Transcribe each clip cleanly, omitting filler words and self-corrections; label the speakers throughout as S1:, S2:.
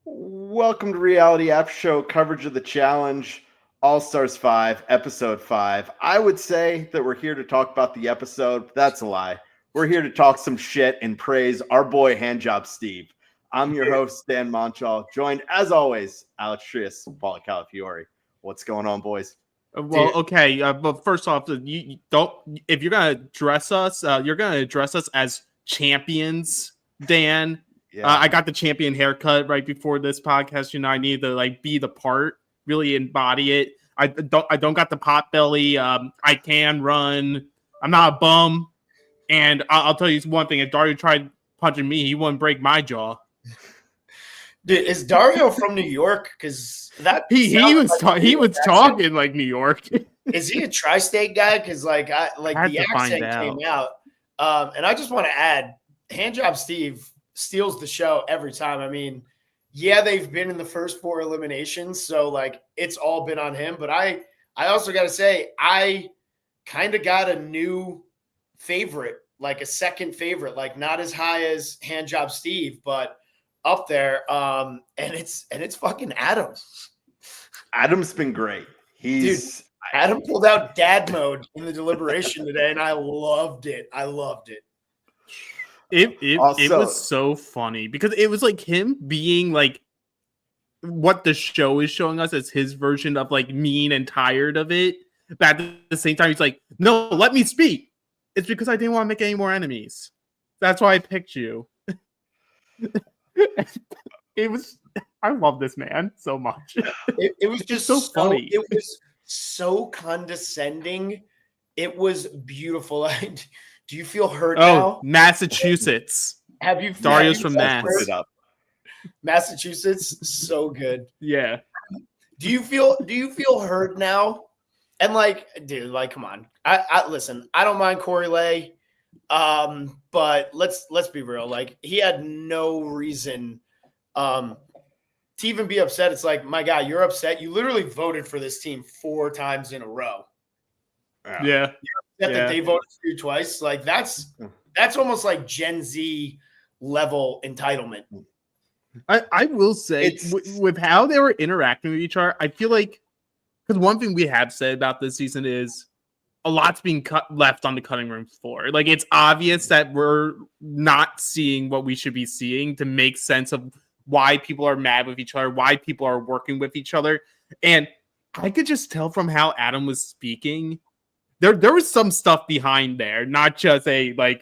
S1: Welcome to Reality After Show coverage of the Challenge All Stars 5, Episode 5. I would say that we're here to talk about the episode. That's a lie. We're here to talk some shit and praise our boy Handjob Steve. I'm your host, Dan Montchal, joined as always, Trias Dan Montchal. What's going on, boys?
S2: Well, okay, but first off, you don't. If you're gonna address us, you're gonna address us as champions, Dan.
S1: Yeah.
S2: I got the champion haircut right before this podcast. I need to be the part, really embody it. I don't got the pot belly. I can run. I'm not a bum, and I'll tell you one thing: if Dario tried punching me, he wouldn't break my jaw.
S3: Dude, is Dario from New York? Because that
S2: he was talking like New York.
S3: Is he a tri-state guy? Because the accent came out. And I just want to add, Handjob Steve steals the show every time. I mean, yeah, they've been in the first 4 eliminations, so it's all been on him. But I also got to say, I kind of got a new favorite, like a second favorite, not as high as Handjob Steve, but up there, and it's fucking Adam.
S1: Adam's been great.
S3: Adam pulled out dad mode in the deliberation today, and I loved it.
S2: It was so funny because it was like him being like what the show is showing us as his version of mean and tired of it. But at the same time, he's like, no, let me speak. It's because I didn't want to make any more enemies. That's why I picked you. I love this man so much.
S3: It was just so funny. It was so condescending. It was beautiful. Do you feel hurt now?
S2: Massachusetts. Dario's from Mass.
S3: Massachusetts, so good.
S2: Yeah.
S3: Do you feel hurt now? And dude, come on. I listen, I don't mind Corey Lay. But let's be real. He had no reason to even be upset. It's like, my guy, you're upset. You literally voted for this team 4 times in a row.
S2: Yeah.
S3: You're upset that they voted for you twice. That's almost like Gen Z level entitlement.
S2: I will say with how they were interacting with each other, I feel like, because one thing we have said about this season is a lot's being left on the cutting room floor. It's obvious that we're not seeing what we should be seeing to make sense of why people are mad with each other, why people are working with each other. And I could just tell from how Adam was speaking, there was some stuff behind there, not just I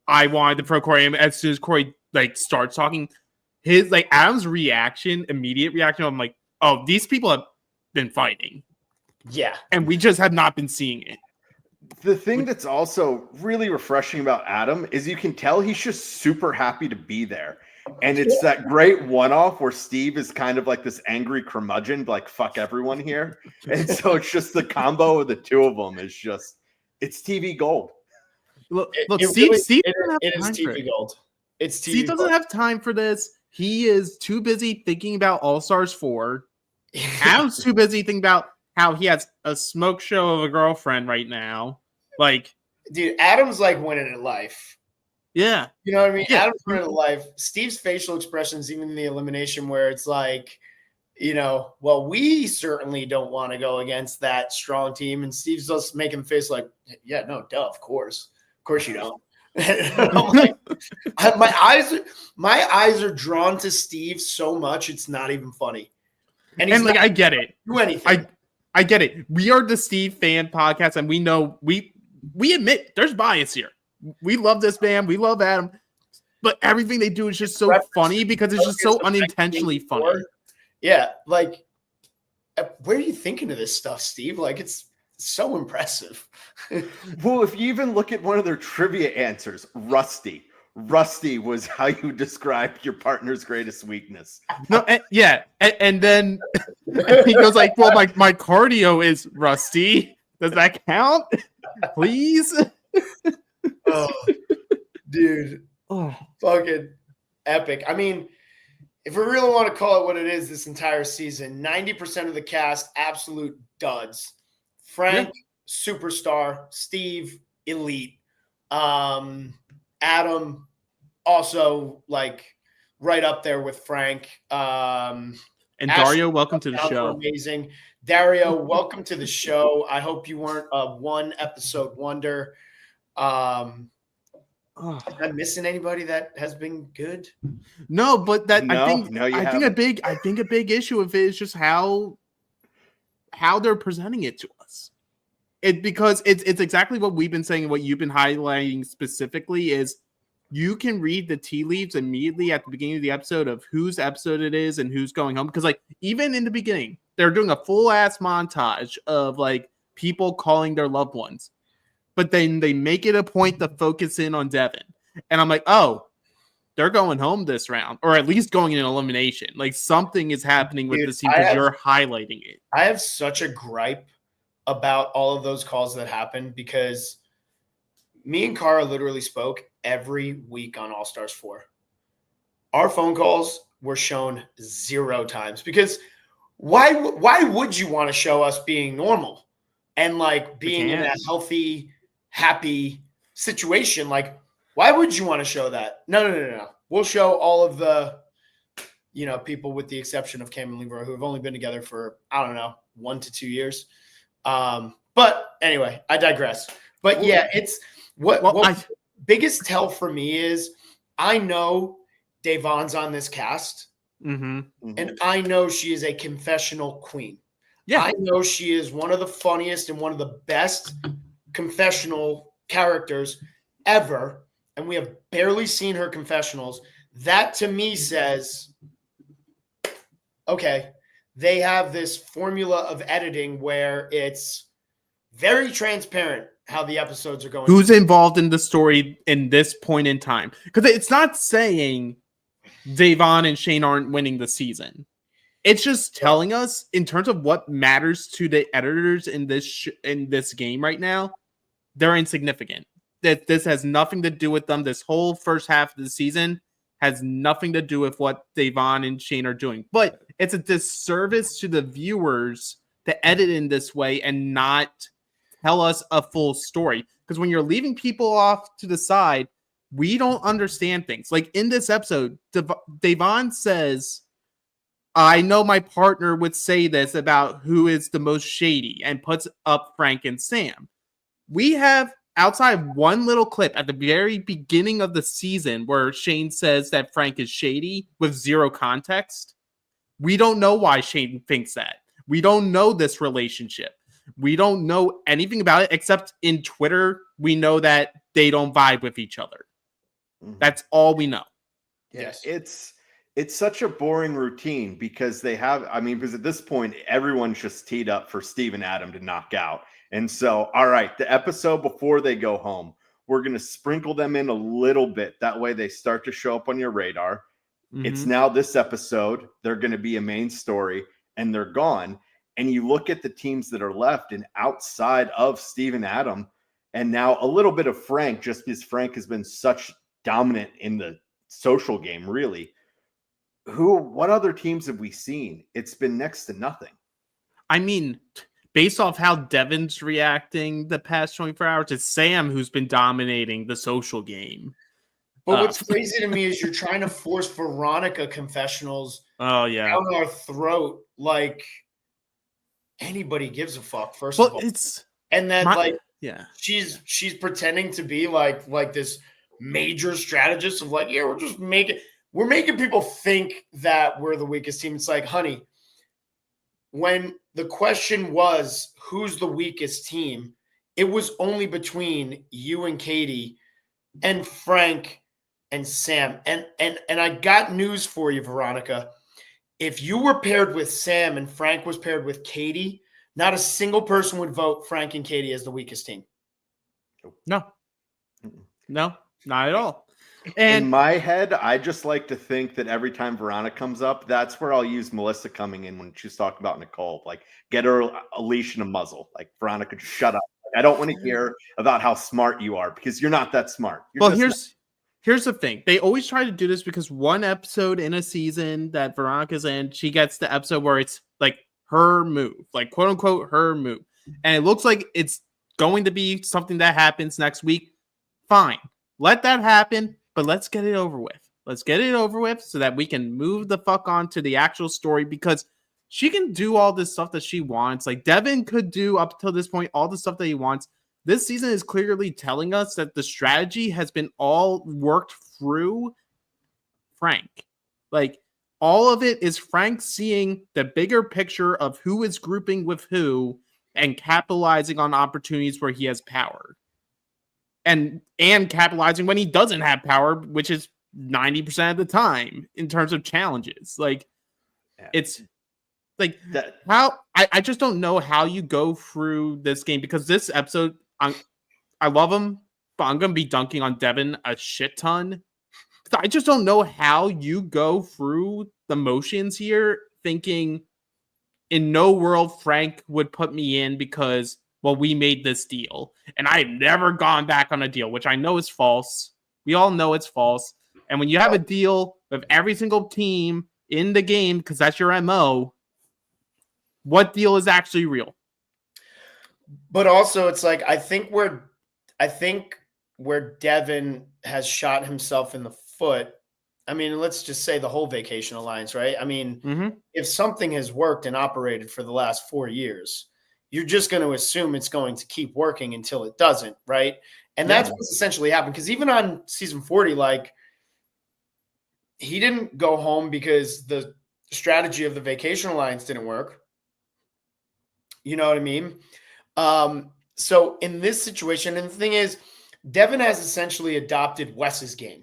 S2: wanted to throw Corey. And as soon as Corey starts talking, his Adam's immediate reaction, I'm like, oh, these people have been fighting.
S3: Yeah.
S2: And we just have not been seeing it.
S1: The thing that's also really refreshing about Adam is you can tell he's just super happy to be there. And it's that great one-off where Steve is kind of like this angry curmudgeon, fuck everyone here. And so it's just the combo of the two of them is just, it's TV gold.
S2: Look, Steve
S3: is TV gold. It's TV
S2: Steve doesn't
S3: gold.
S2: have time for this. He is too busy thinking about All Stars 4. Adam's too busy thinking about how he has a smoke show of a girlfriend right now.
S3: Dude, Adam's winning at life.
S2: Yeah.
S3: You know what I mean? Yeah. Adam's winning at life. Steve's facial expressions, even in the elimination, where it's well, we certainly don't want to go against that strong team. And Steve's just making the face yeah, no, duh, of course. Of course you don't. I'm my eyes are drawn to Steve so much, it's not even funny.
S2: And I get it.
S3: Do anything.
S2: I get it. We are the Steve fan podcast, and we know we admit there's bias here. We love this man. We love Adam. But everything they do is just so funny because it's just so unintentionally funny.
S3: Yeah. Where are you thinking of this stuff, Steve? It's so impressive.
S1: Well, if you even look at one of their trivia answers, Rusty. Rusty was how you describe your partner's greatest weakness.
S2: No, and then he goes well, my cardio is rusty. Does that count? Please?
S3: Oh, dude.
S2: Oh,
S3: fucking epic. I mean, if we really want to call it what it is this entire season, 90% of the cast, absolute duds. Frank, superstar. Steve, elite. Adam, also right up there with Frank.
S2: And Dario, welcome to the show.
S3: Amazing. Dario, welcome to the show. I hope you weren't a one episode wonder. Am I missing anybody that has been good?
S2: No, but that
S1: No,
S2: I think
S1: no, you
S2: I
S1: haven't.
S2: think a big issue of it is just how they're presenting it to us. Because it's exactly what we've been saying, what you've been highlighting specifically is you can read the tea leaves immediately at the beginning of the episode of whose episode it is and who's going home. Because like even in the beginning, they're doing a full ass montage of like people calling their loved ones. But then they make it a point to focus in on Devin. And I'm like, oh, they're going home this round, or at least going in elimination. Like something is happening with this team because you're highlighting it.
S3: I have such a gripe about all of those calls that happened because me and Kara literally spoke every week on All Stars 4. Our phone calls were shown 0 times because why would you want to show us being normal and like being in a healthy, happy situation? Like, why would you want to show that? No. We'll show all of the, people with the exception of Cam and Leroy who have only been together for, I don't know, 1 to 2 years. But anyway, I digress. But yeah, it's what biggest tell for me is I know Devon's on this cast, and I know she is a confessional queen. Yeah, I know she is one of the funniest and one of the best confessional characters ever, and we have barely seen her confessionals. That to me says, okay, they have this formula of editing where it's very transparent how the episodes are going.
S2: Who's involved in the story in this point in time? Because it's not saying Devon and Shane aren't winning the season. It's just telling us in terms of what matters to the editors in this game right now, they're insignificant. That this has nothing to do with them. This whole first half of the season has nothing to do with what Devon and Shane are doing. But it's a disservice to the viewers to edit in this way and not tell us a full story. Because when you're leaving people off to the side, we don't understand things. Like in this episode, Devon says, I know my partner would say this about who is the most shady and puts up Frank and Sam. We have outside of one little clip at the very beginning of the season where Shane says that Frank is shady with 0 context. We don't know why Shane thinks that. We don't know this relationship. We don't know anything about it except in Twitter. We know that they don't vibe with each other. That's all we know.
S1: Yes. It's such a boring routine because because at this point, everyone's just teed up for Steve and Adam to knock out. And so, all right, the episode before they go home, we're going to sprinkle them in a little bit. That way they start to show up on your radar. It's now this episode. They're going to be a main story and they're gone. And you look at the teams that are left and outside of Steve and Adam, and now a little bit of Frank, just because Frank has been such dominant in the social game, really. What other teams have we seen? It's been next to nothing.
S2: I mean, based off how Devin's reacting the past 24 hours, it's Sam who's been dominating the social game.
S3: But what's crazy to me is you're trying to force Veronica confessionals down our throat like anybody gives a fuck, first of all. She's pretending to be like this major strategist of like, yeah, we're making people think that we're the weakest team. It's like, honey, when the question was who's the weakest team, it was only between you and Katie and Frank and Sam. And I got news for you, Veronica. If you were paired with Sam and Frank was paired with Katie, not a single person would vote Frank and Katie as the weakest team.
S2: No, not at all. And
S1: in my head, I just like to think that every time Veronica comes up, that's where I'll use Melissa coming in when she's talking about Nicole. Like, get her a leash and a muzzle. Like, Veronica, just shut up. Like, I don't want to hear about how smart you are because you're not that smart.
S2: Here's the thing. They always try to do this because one episode in a season that Veronica's in, she gets the episode where it's like her move, like quote unquote her move. And it looks like it's going to be something that happens next week. Fine. Let that happen. But let's get it over with. Let's get it over with so that we can move the fuck on to the actual story, because she can do all this stuff that she wants. Like, Devin could do up till this point all the stuff that he wants. This season is clearly telling us that the strategy has been all worked through Frank. Like, all of it is Frank seeing the bigger picture of who is grouping with who and capitalizing on opportunities where he has power. And capitalizing when he doesn't have power, which is 90% of the time in terms of challenges. Like, it's like that. How I just don't know how you go through this game, because this episode, I love him, but I'm gonna be dunking on Devin a shit ton. I just don't know how you go through the motions here thinking in no world Frank would put me in because, well, we made this deal and I've never gone back on a deal, which I know is false. We all know it's false. And when you have a deal with every single team in the game, because that's your MO, what deal is actually real?
S3: But also, it's like, I think where Devin has shot himself in the foot, I mean, let's just say the whole Vacation Alliance, right? I mean, if something has worked and operated for the last 4 years, you're just going to assume it's going to keep working until it doesn't, right? And that's what's essentially happened. Because even on season 40, like, he didn't go home because the strategy of the Vacation Alliance didn't work. You know what I mean? So in this situation, and the thing is, Devin has essentially adopted Wes's game,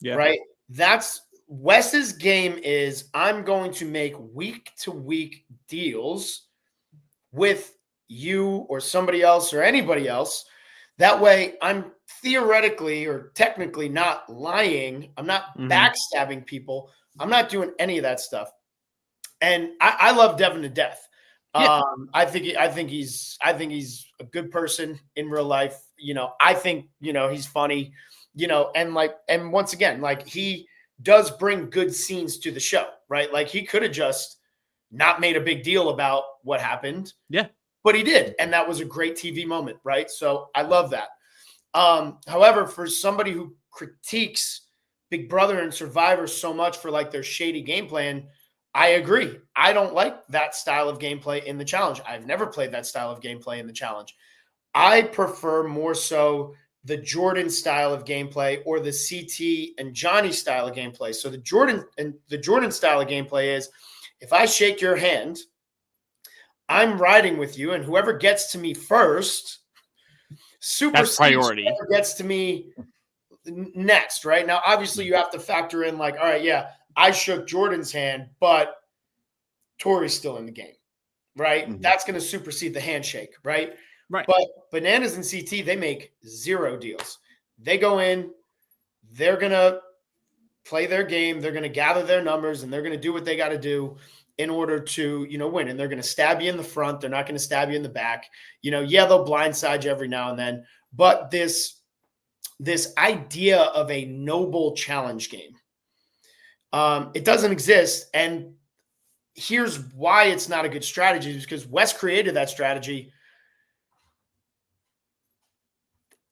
S3: right? That's Wes's game is, I'm going to make week-to-week deals with you or somebody else or anybody else. That way I'm theoretically or technically not lying. I'm not backstabbing people. I'm not doing any of that stuff. And I love Devin to death. Yeah. I think he's a good person in real life. You know, I think, you know, he's funny, you know, and once again, like, he does bring good scenes to the show, right? Like, he could have just not made a big deal about what happened.
S2: Yeah.
S3: But he did. And that was a great TV moment, right? So I love that. However, for somebody who critiques Big Brother and Survivor so much for like their shady game plan, I agree. I don't like that style of gameplay in the challenge. I've never played that style of gameplay in the challenge. I prefer more so the Jordan style of gameplay or the CT and Jonny style of gameplay. So the Jordan style of gameplay is, if I shake your hand, I'm riding with you, and whoever gets to me first,
S2: that's priority.
S3: Whoever gets to me next, right? Now, obviously, you have to factor in, like, all right, yeah, I shook Jordan's hand, but Tori's still in the game, right? That's going to supersede the handshake, right?
S2: Right.
S3: But Bananas and CT, they make 0 deals. They go in, they're going to play their game, they're going to gather their numbers, and they're going to do what they got to do in order to, you know, win. And they're going to stab you in the front. They're not going to stab you in the back. You know, yeah, they'll blindside you every now and then. But this idea of a noble challenge game, it doesn't exist. And here's why it's not a good strategy, is because Wes created that strategy.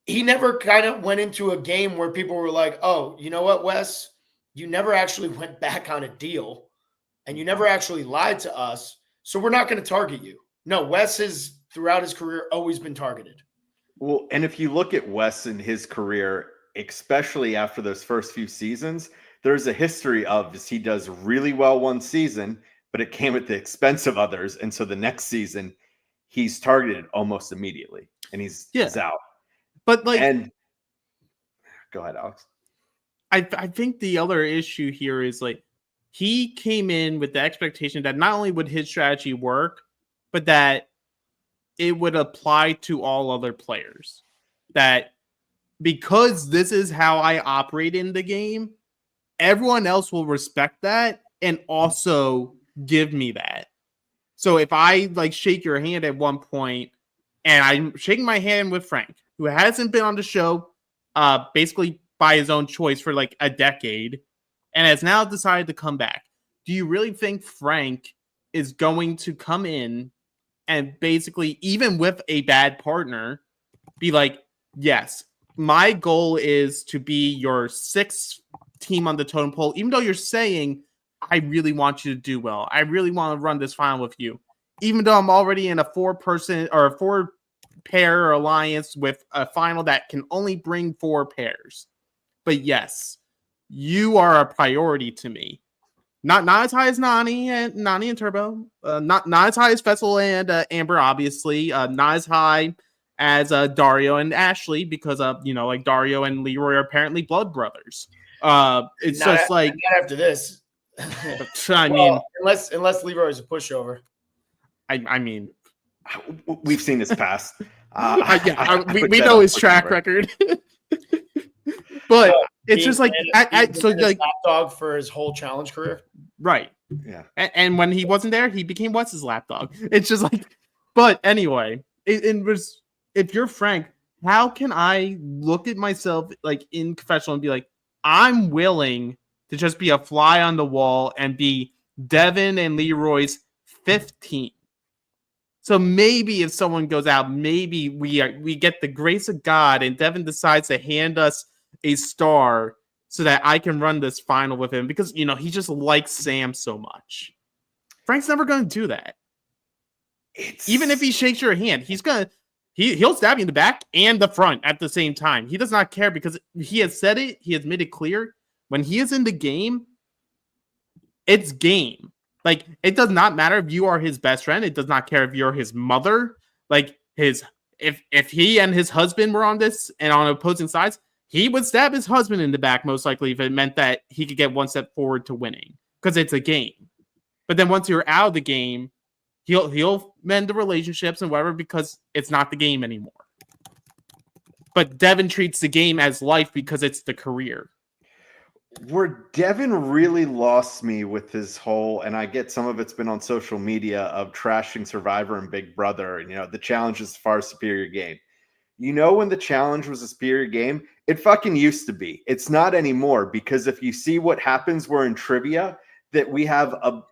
S3: He never kind of went into a game where people were like, oh, you know what, Wes, you never actually went back on a deal and you never actually lied to us, so we're not going to target you. No, Wes has, throughout his career, always been targeted.
S1: Well, and if you look at Wes in his career, especially after those first few seasons, there's a history of he does really well one season, but it came at the expense of others. And so the next season, he's targeted almost immediately, and he's out.
S2: But like,
S1: and go ahead, Alex.
S2: I think the other issue here is, like, he came in with the expectation that not only would his strategy work, but that it would apply to all other players. That because this is how I operate in the game, everyone else will respect that and also give me that. So if I like shake your hand at one point, and I'm shaking my hand with Frank, who hasn't been on the show basically by his own choice for like a decade, and has now decided to come back, do you really think Frank is going to come in and basically, even with a bad partner, be like, yes, my goal is to be your 6th team on the totem pole, even though you're saying, I really want you to do well. I really want to run this final with you. Even though I'm already in a 4-person or a 4-pair alliance with a final that can only bring 4 pairs. But yes, you are a priority to me. Not as high as Nani and Turbo. Not as high as Fessel and Amber, obviously. Not as high as Dario and Ashley, because like Dario and Leroy are apparently blood brothers. It's not, just like
S3: not after this.
S2: I mean,
S3: unless Leroy is a pushover.
S2: I mean,
S1: we've seen his past.
S2: We know his track record. But it's just like so like
S3: lapdog for his whole challenge career,
S2: right?
S1: Yeah.
S2: And when he wasn't there, he became what's his lapdog. It's just like, but anyway, it was. If you're Frank, how can I look at myself like in confessional and be like, I'm willing to just be a fly on the wall and be Devin and Leroy's 15. So maybe if someone goes out, maybe we get the grace of God and Devin decides to hand us a star so that I can run this final with him because, he just likes Sam so much. Frank's never going to do that. Even if he shakes your hand, he'll stab you in the back and the front at the same time. He does not care because he has said it. He has made it clear when he is in the game, it's game. Like, it does not matter if you are his best friend. It does not care if you're his mother. Like, if he and his husband were on this and on opposing sides, he would stab his husband in the back, most likely, if it meant that he could get one step forward to winning, because it's a game. But then once you're out of the game, he'll mend the relationships and whatever because it's not the game anymore. But Devin treats the game as life because it's the career.
S1: Where Devin really lost me with his whole, and I get some of it's been on social media, of trashing Survivor and Big Brother, and the challenge is far superior game. When the challenge was a superior game, it fucking used to be. It's not anymore, because if you see what happens, we're in trivia, that we have a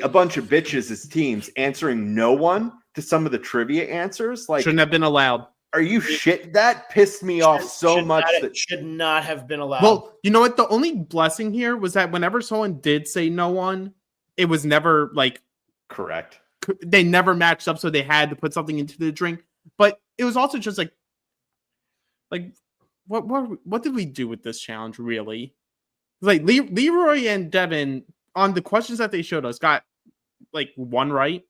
S1: bunch of bitches as teams answering no one to some of the trivia answers. Like,
S2: shouldn't have been allowed.
S1: Are you shit? That pissed me off so much.
S3: That should not have been allowed.
S2: Well, you know what? The only blessing here was that whenever someone did say no one, it was never like
S1: correct.
S2: They never matched up, so they had to put something into the drink. But it was also just like what did we do with this challenge? Really, like Leroy and Devin on the questions that they showed us got like one right.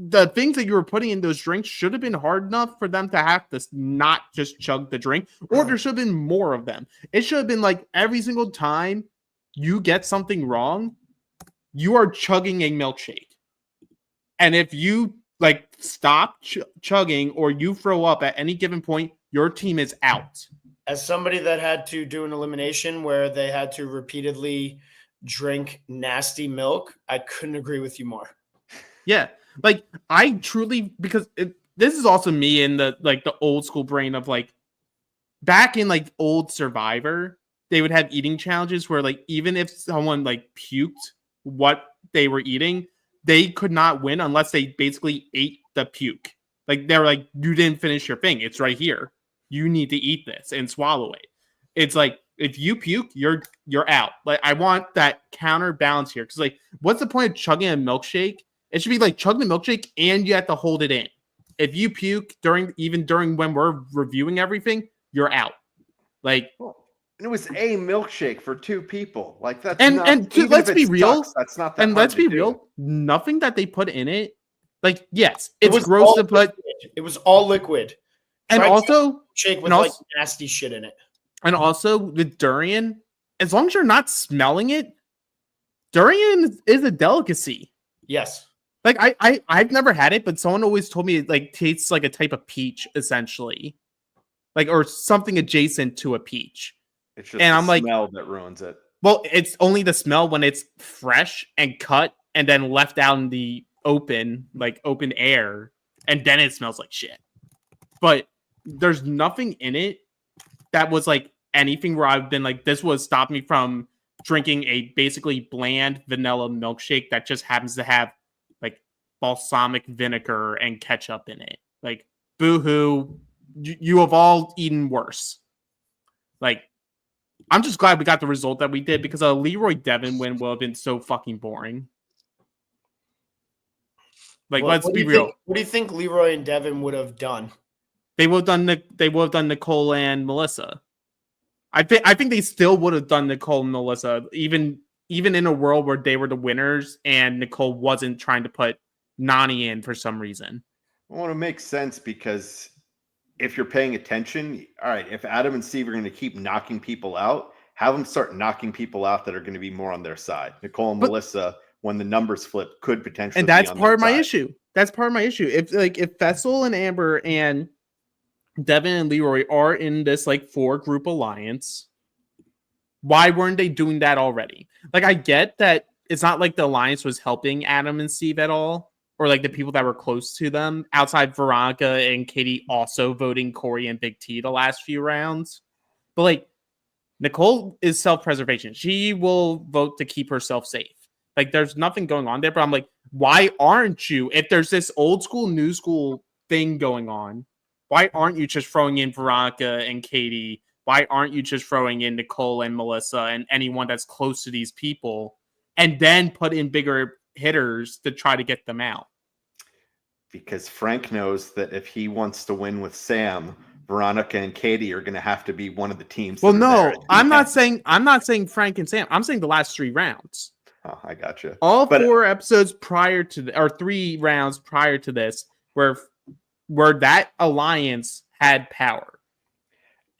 S2: The things that you were putting in those drinks should have been hard enough for them to have to not just chug the drink, or there should have been more of them. It should have been like every single time you get something wrong, you are chugging a milkshake. And if you like stop chugging or you throw up at any given point, your team is out.
S3: As somebody that had to do an elimination where they had to repeatedly drink nasty milk, I couldn't agree with you more.
S2: Yeah. Like, I truly, because this is also me in the old school brain of like back in like old Survivor, they would have eating challenges where like even if someone like puked what they were eating, they could not win unless they basically ate the puke. Like, they were like, you didn't finish your thing. It's right here. You need to eat this and swallow it. It's like, if you puke, you're out. Like, I want that counterbalance here. Because like, what's the point of chugging a milkshake? It should be like chugging the milkshake and you have to hold it in. If you puke during when we're reviewing everything, you're out. Like,
S1: and it was a milkshake for 2 people. Like, that's
S2: let's be real.
S1: That's not that.
S2: And let's be real. Nothing that they put in it. Like, yes, it's gross to put.
S3: It was all liquid.
S2: And also
S3: shake with like nasty shit in it.
S2: And also with durian, as long as you're not smelling it, durian is a delicacy.
S3: Yes.
S2: Like, I've never had it, but someone always told me it like tastes like a type of peach, essentially, like, or something adjacent to a peach.
S1: It's just the smell that ruins it.
S2: Well, it's only the smell when it's fresh and cut and then left out in the open air, and then it smells like shit. But there's nothing in it that was like anything where I've been like, this would stop me from drinking a basically bland vanilla milkshake that just happens to have like balsamic vinegar and ketchup in it. Like, boo-hoo, you have all eaten worse. Like, I'm just glad we got the result that we did because a Leroy Devin win would have been so fucking boring. Like, let's be real.
S3: What do you think Leroy and Devin would have done?
S2: They would have done Nicole and Melissa. I think they still would have done Nicole and Melissa, even in a world where they were the winners and Nicole wasn't trying to put Nany in for some reason.
S1: Well, it makes sense because if you're paying attention, all right, if Adam and Steve are going to keep knocking people out, have them start knocking people out that are going to be more on their side. Nicole and Melissa, when the numbers flip, could potentially.
S2: And that's part of my issue. That's part of my issue. If Fessel and Amber and Devin and Leroy are in this like 4-group alliance, why weren't they doing that already? Like, I get that it's not like the alliance was helping Adam and Steve at all, or like the people that were close to them outside Veronica and Katie also voting Corey and Big T the last few rounds. But like, Nicole is self-preservation. She will vote to keep herself safe. Like, there's nothing going on there, but I'm like, why aren't you? If there's this old school, new school thing going on, why aren't you just throwing in Veronica and Katie? Why aren't you just throwing in Nicole and Melissa and anyone that's close to these people and then put in bigger hitters to try to get them out?
S1: Because Frank knows that if he wants to win with Sam, Veronica and Katie are going to have to be one of the teams.
S2: Well, no, I'm not saying Frank and Sam. I'm saying the last 3 rounds.
S1: Oh, I gotcha.
S2: All 4 episodes prior to, or 3 rounds prior to this, where that alliance had power,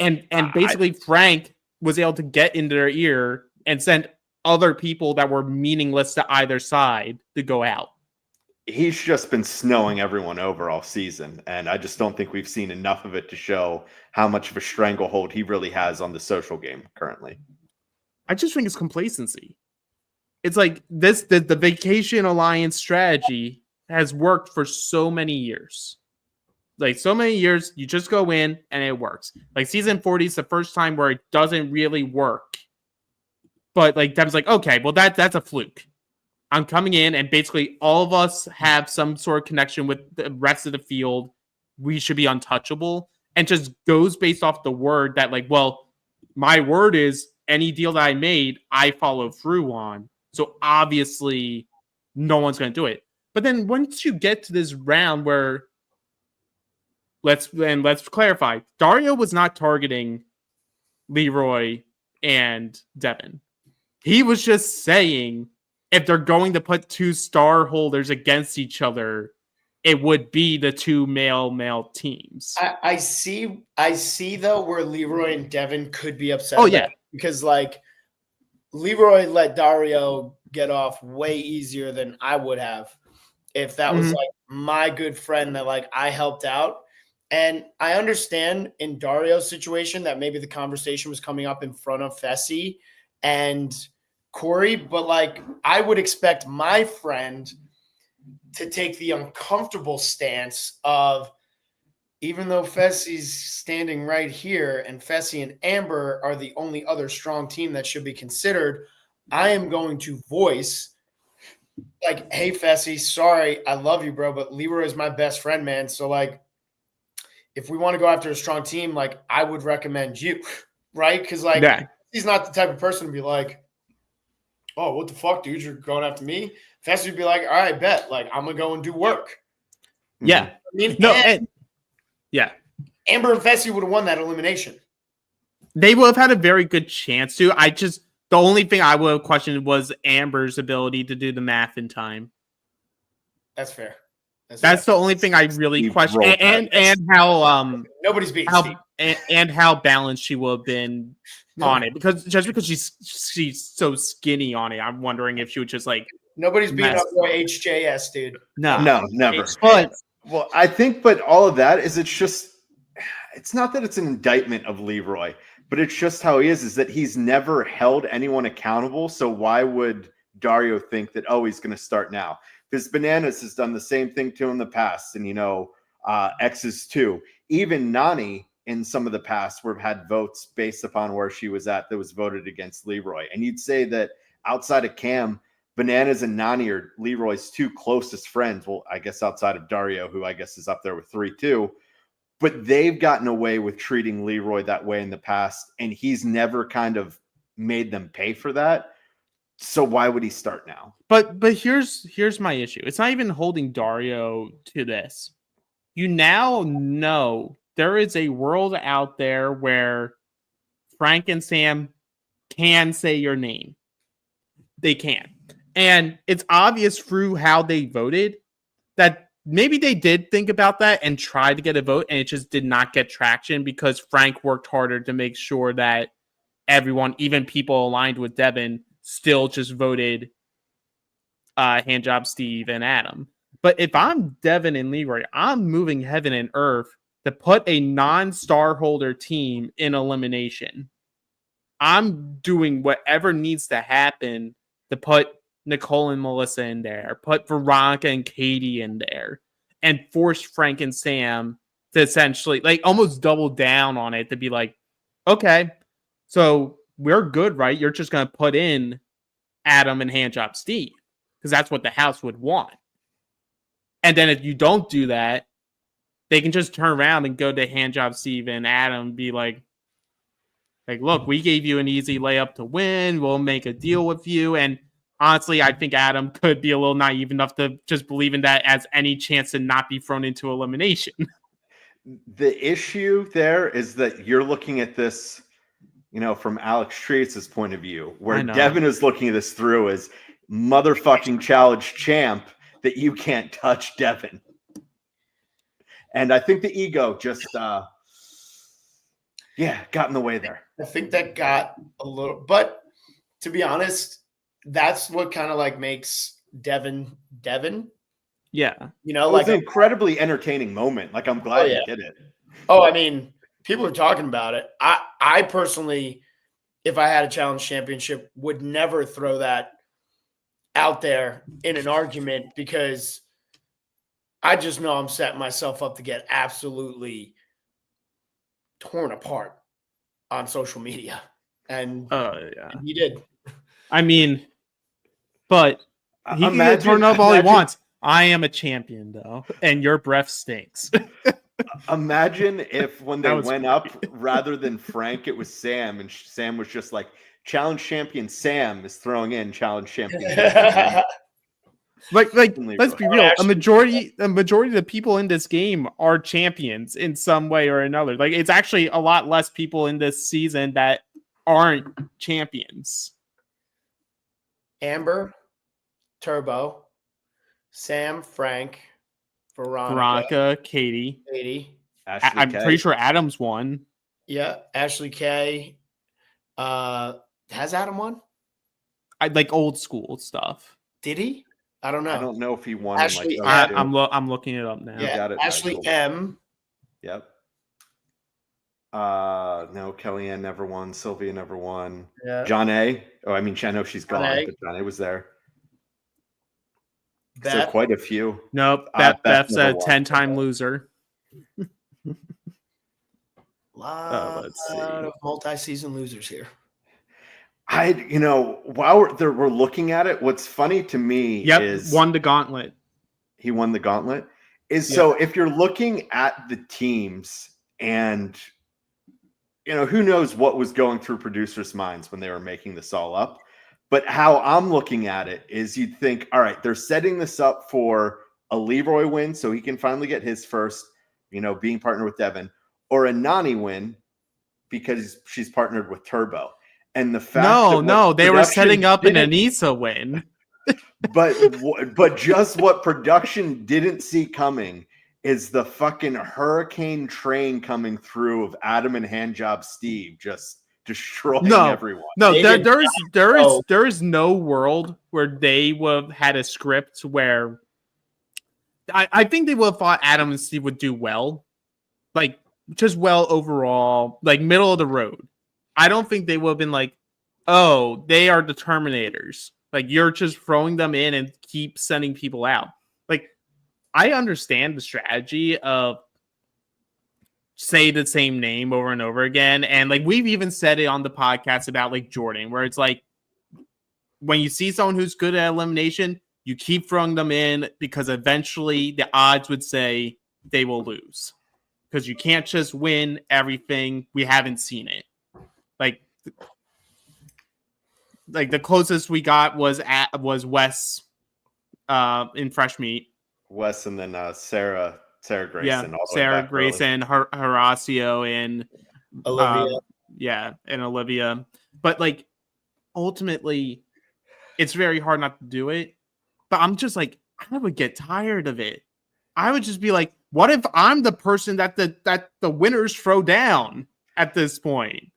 S2: and basically Frank was able to get into their ear and send other people that were meaningless to either side to go out.
S1: He's just been snowing everyone over all season, and I just don't think we've seen enough of it to show how much of a stranglehold he really has on the social game currently.
S2: I just think it's complacency. It's like the Vacation Alliance strategy has worked for so many years. Like, so many years, you just go in and it works. Like, season 40 is the first time where it doesn't really work. But like, Devin's like, okay, well that's a fluke. I'm coming in and basically all of us have some sort of connection with the rest of the field. We should be untouchable, and just goes based off the word that like, well, my word is any deal that I made, I follow through on. So obviously no one's going to do it. But then once you get to this round where let's clarify, Dario was not targeting Leroy and Devin. He was just saying if they're going to put 2 star holders against each other, it would be the 2 male teams.
S3: I see though where Leroy and Devin could be upset.
S2: Oh yeah,
S3: because like Leroy let Dario get off way easier than I would have if that was like my good friend that like I helped out. And I understand in Dario's situation that maybe the conversation was coming up in front of Fessy and Corey, but like I would expect my friend to take the uncomfortable stance of, even though Fessy's standing right here and Fessy and Amber are the only other strong team that should be considered, I am going to voice like, hey, Fessy, sorry, I love you, bro, but Leroy is my best friend, man. So like, if we want to go after a strong team, like I would recommend you, right? Because like he's not the type of person to be like, oh, what the fuck, dude? You're going after me? Fessy would be like, all right, bet. Like, I'm going to go and do work.
S2: Yeah.
S3: I mean,
S2: yeah.
S3: Amber and Fessy would have won that elimination.
S2: They would have had a very good chance to. The only thing I would have questioned was Amber's ability to do the math in time.
S3: That's fair.
S2: That's the only thing I really question. And how
S3: nobody's beating
S2: Steve. And how balanced she will have been on it. Because she's so skinny on it, I'm wondering if she would just like
S3: nobody's beating up boy HJS, dude.
S1: No, never. But well, I think all of that is it's not that it's an indictment of Leroy, but it's just how he is that he's never held anyone accountable. So why would Dario think that, oh, he's going to start now? Because Bananas has done the same thing to him in the past. And, X's too. Even Nany in some of the past where had votes based upon where she was at that was voted against Leroy. And you'd say that outside of Cam, Bananas and Nany are Leroy's 2 closest friends. Well, I guess outside of Dario, who I guess is up there with 3 too. but they've gotten away with treating Leroy that way in the past, and he's never kind of made them pay for that. So why would he start now?
S2: But here's my issue. It's not even holding Dario to this. You now know there is a world out there where Frank and Sam can say your name. They can. And it's obvious through how they voted that maybe they did think about that and tried to get a vote, and it just did not get traction because Frank worked harder to make sure that everyone, even people aligned with Devin, still just voted Handjob Steve and Adam. But if I'm Devin and Leroy, I'm moving heaven and earth to put a non-star holder team in elimination. I'm doing whatever needs to happen to put Nicole and Melissa in there, put Veronica and Katie in there, and force Frank and Sam to essentially like almost double down on it to be like, okay, so we're good, right? You're just going to put in Adam and Handjob Steve because that's what the house would want. And then if you don't do that, they can just turn around and go to Handjob Steve and Adam and be like, look, we gave you an easy layup to win. We'll make a deal with you. And honestly, I think Adam could be a little naive enough to just believe in that as any chance to not be thrown into elimination.
S1: The issue there is that you're looking at this, from Alex Trias' point of view, where Devin is looking at this through as motherfucking challenge champ that you can't touch Devin. And I think the ego just, got in the way there.
S3: I think that got a little, but to be honest, that's what kind of like makes Devin.
S2: Yeah.
S1: It was an incredibly entertaining moment. Like, I'm glad you did it.
S3: Oh, I mean, people are talking about it. I personally, if I had a challenge championship, would never throw that out there in an argument because I just know I'm setting myself up to get absolutely torn apart on social media. And he did.
S2: I mean, but he can get torn up all he wants. I am a champion, though, and your breath stinks.
S1: Imagine if when they went up, rather than Frank, it was Sam, and Sam was just like, challenge champion Sam is throwing in challenge champion.
S2: Like, let's be real. A majority of the people in this game are champions in some way or another. Like, it's actually a lot less people in this season that aren't champions.
S3: Amber, Turbo, Sam, Frank,
S2: Veronica, Katie. I'm
S1: K.
S2: pretty sure Adam's won.
S3: Yeah, Ashley K. Has Adam won?
S2: I like old school stuff.
S3: Did he? I don't know.
S1: I don't know if he won.
S3: Ashley,
S2: I'm looking it up now.
S3: Yeah, got it. Ashley M.
S1: Yep. No, Kellyanne never won. Sylvia never won.
S3: Yeah.
S1: John A. Oh, I mean, I know she's gone, but John A was there.
S3: Beth.
S1: So quite a few.
S2: Nope. Beth's a 10-time loser.
S3: Lot of multi-season losers here.
S1: While we're looking at it, what's funny to me is
S2: won the gauntlet.
S1: He won the gauntlet. So if you're looking at the teams and who knows what was going through producers' minds when they were making this all up. But how I'm looking at it is you'd think, all right, they're setting this up for a Leroy win so he can finally get his first, being partnered with Devin, or a Nani win because she's partnered with Turbo. And the fact
S2: they were setting up an Anissa win.
S1: but just what production didn't see coming is the fucking hurricane train coming through of Adam and Handjob Steve just destroying everyone.
S2: No, there is no world where they would have had a script where I think they would have thought Adam and Steve would do well. Like, just well overall, like middle of the road. I don't think they would have been like, oh, they are the Terminators. Like, you're just throwing them in and keep sending people out. Like, I understand the strategy of say the same name over and over again. And like, we've even said it on the podcast about like Jordan, where it's like, when you see someone who's good at elimination, you keep throwing them in because eventually the odds would say they will lose. because you can't just win everything. We haven't seen it. Like the closest we got was Wes in fresh meat.
S1: Wes and then Sarah Grayson.
S2: Yeah, Sarah Grayson, Horacio, and
S3: Olivia.
S2: And Olivia. But like ultimately, it's very hard not to do it. But I'm just like, I would get tired of it. I would just be like, what if I'm the person that the winners throw down at this point?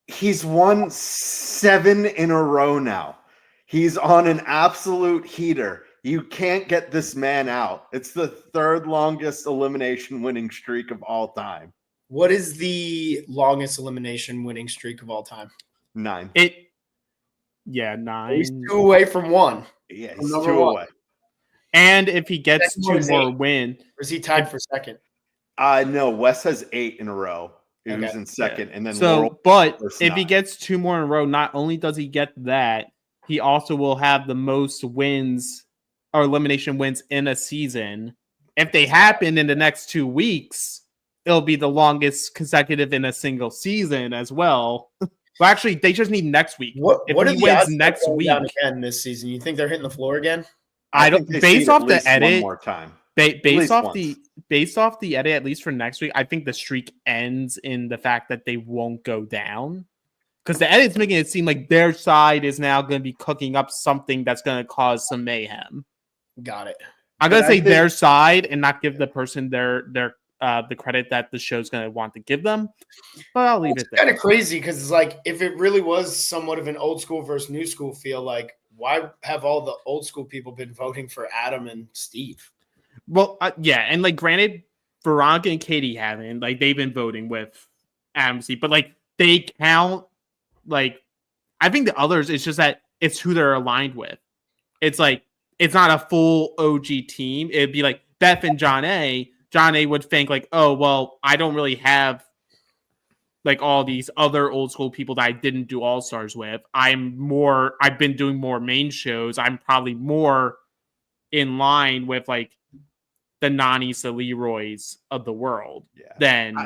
S1: He's won 7 in a row now. He's on an absolute heater. You can't get this man out. It's the 3rd longest elimination winning streak of all time.
S3: What is the longest elimination winning streak of all time?
S1: 9.
S2: 9.
S3: He's 2 away from 1.
S1: Yeah, he's 2 away.
S2: And if he gets 2 more wins,
S3: or is he tied for 2nd?
S1: No, Wes has 8 in a row. He was in 2nd, and then
S2: but if he gets 2 more in a row, not only does he get that, he also will have the most wins or elimination wins in a season. If they happen in the next 2 weeks, it'll be the longest consecutive in a single season as well. Well, actually, they just need next week.
S3: What
S2: he
S3: wins
S2: next week
S3: again this season? You think they're hitting the floor again?
S1: I don't. Based off the edit, one more time.
S2: Based off the edit, at least for next week, I think the streak ends in the fact that they won't go down. Because the edit's making it seem like their side is now going to be cooking up something that's going to cause some mayhem.
S3: Got it.
S2: I'm going to say their side and not give the person their the credit that the show's going to want to give them. But I'll leave it there.
S3: It's kind of crazy because it's like if it really was somewhat of an old school versus new school feel, like why have all the old school people been voting for Adam and Steve?
S2: Well, yeah, and like granted, Veronica and Katie haven't. Like they've been voting with Adam and Steve, but like they count. Like, I think the others, it's just that it's who they're aligned with. It's like, it's not a full OG team. It'd be like Beth and John A. John A would think like, oh, well, I don't really have like all these other old school people that I didn't do All-Stars with. I've been doing more main shows. I'm probably more in line with like the Nanis, the Leroys of the world than...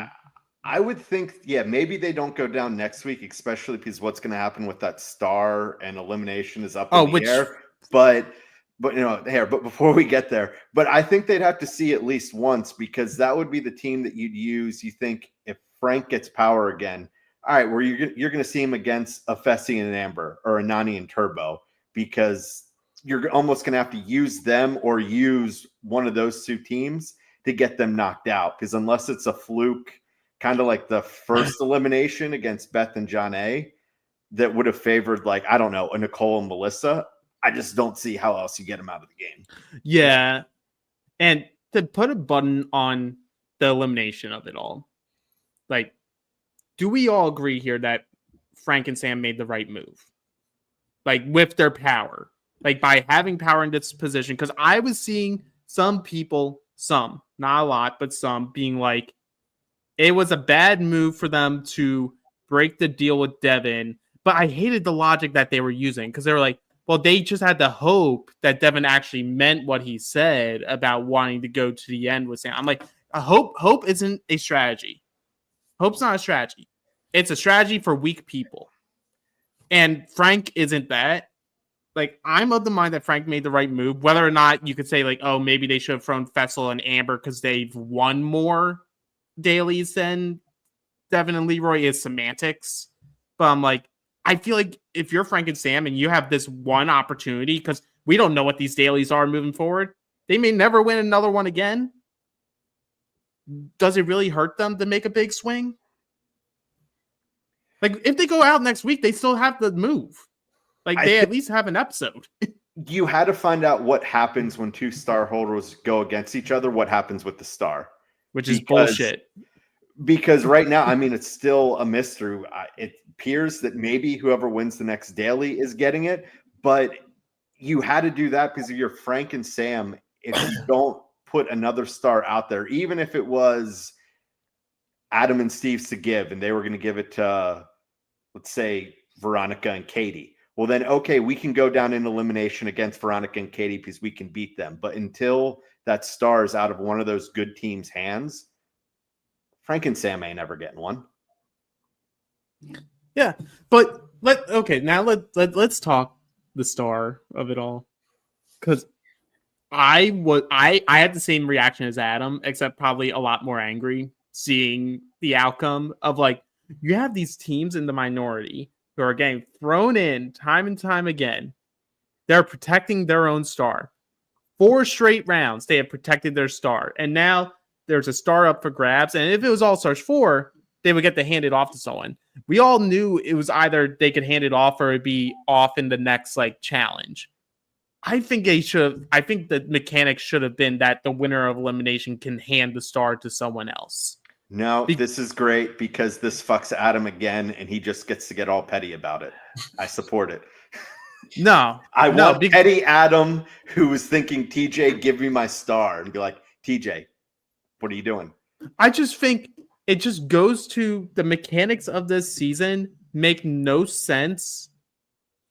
S1: I would think, maybe they don't go down next week, especially because what's going to happen with that star and elimination is up in the air. But before we get there, but I think they'd have to see at least once because that would be the team that you'd use. You think if Frank gets power again, all right, where you're going to see him against a Fessy and Amber or a Nani and Turbo because you're almost going to have to use them or use one of those 2 teams to get them knocked out because unless it's a fluke. Kind of like the first elimination against Beth and John A. that would have favored, like, I don't know, a Nicole and Melissa. I just don't see how else you get them out of the game.
S2: Yeah. And to put a button on the elimination of it all, like, do we all agree here that Frank and Sam made the right move? Like, with their power. Like, by having power in this position. Because I was seeing some people, not a lot, but some, being like, it was a bad move for them to break the deal with Devin, but I hated the logic that they were using because they were like, well, they just had the hope that Devin actually meant what he said about wanting to go to the end with Sam. I'm like, hope isn't a strategy. Hope's not a strategy. It's a strategy for weak people. And Frank isn't that. Like, I'm of the mind that Frank made the right move, whether or not you could say like, oh, maybe they should have thrown Fessel and Amber because they've won more dailies than Devin and Leroy is semantics. But I'm like, I feel like if you're Frank and Sam and you have this one opportunity, because we don't know what these dailies are moving forward, they may never win another one again. Does it really hurt them to make a big swing? Like, if they go out next week, they still have the move. Like, they at least have an episode.
S1: You had to find out what happens when 2 star holders go against each other, what happens with the star.
S2: Which is bullshit.
S1: Because right now, I mean, it's still a mystery. It appears that maybe whoever wins the next daily is getting it, but you had to do that because you're Frank and Sam. If you don't put another star out there, even if it was Adam and Steve to give, and they were going to give it to, let's say, Veronica and Katie. Well, then, okay, we can go down in elimination against Veronica and Katie because we can beat them. But until that star is out of one of those good teams' hands, Frank and Sam ain't ever getting one.
S2: Yeah, but let's talk the star of it all, because I had the same reaction as Adam, except probably a lot more angry seeing the outcome of, like, you have these teams in the minority who are getting thrown in time and time again. They're protecting their own star. 4 straight rounds they have protected their star, and now there's a star up for grabs. And if it was All Stars 4, they would get to hand it off to someone. We all knew it was either they could hand it off or it'd be off in the next challenge. I think the mechanics should have been that the winner of elimination can hand the star to someone else.
S1: No, this is great because this fucks Adam again, and he just gets to get all petty about it. I support it. I want petty Adam, who was thinking, TJ, give me my star, and be like, TJ, what are you doing?
S2: I just think it just goes to the mechanics of this season make no sense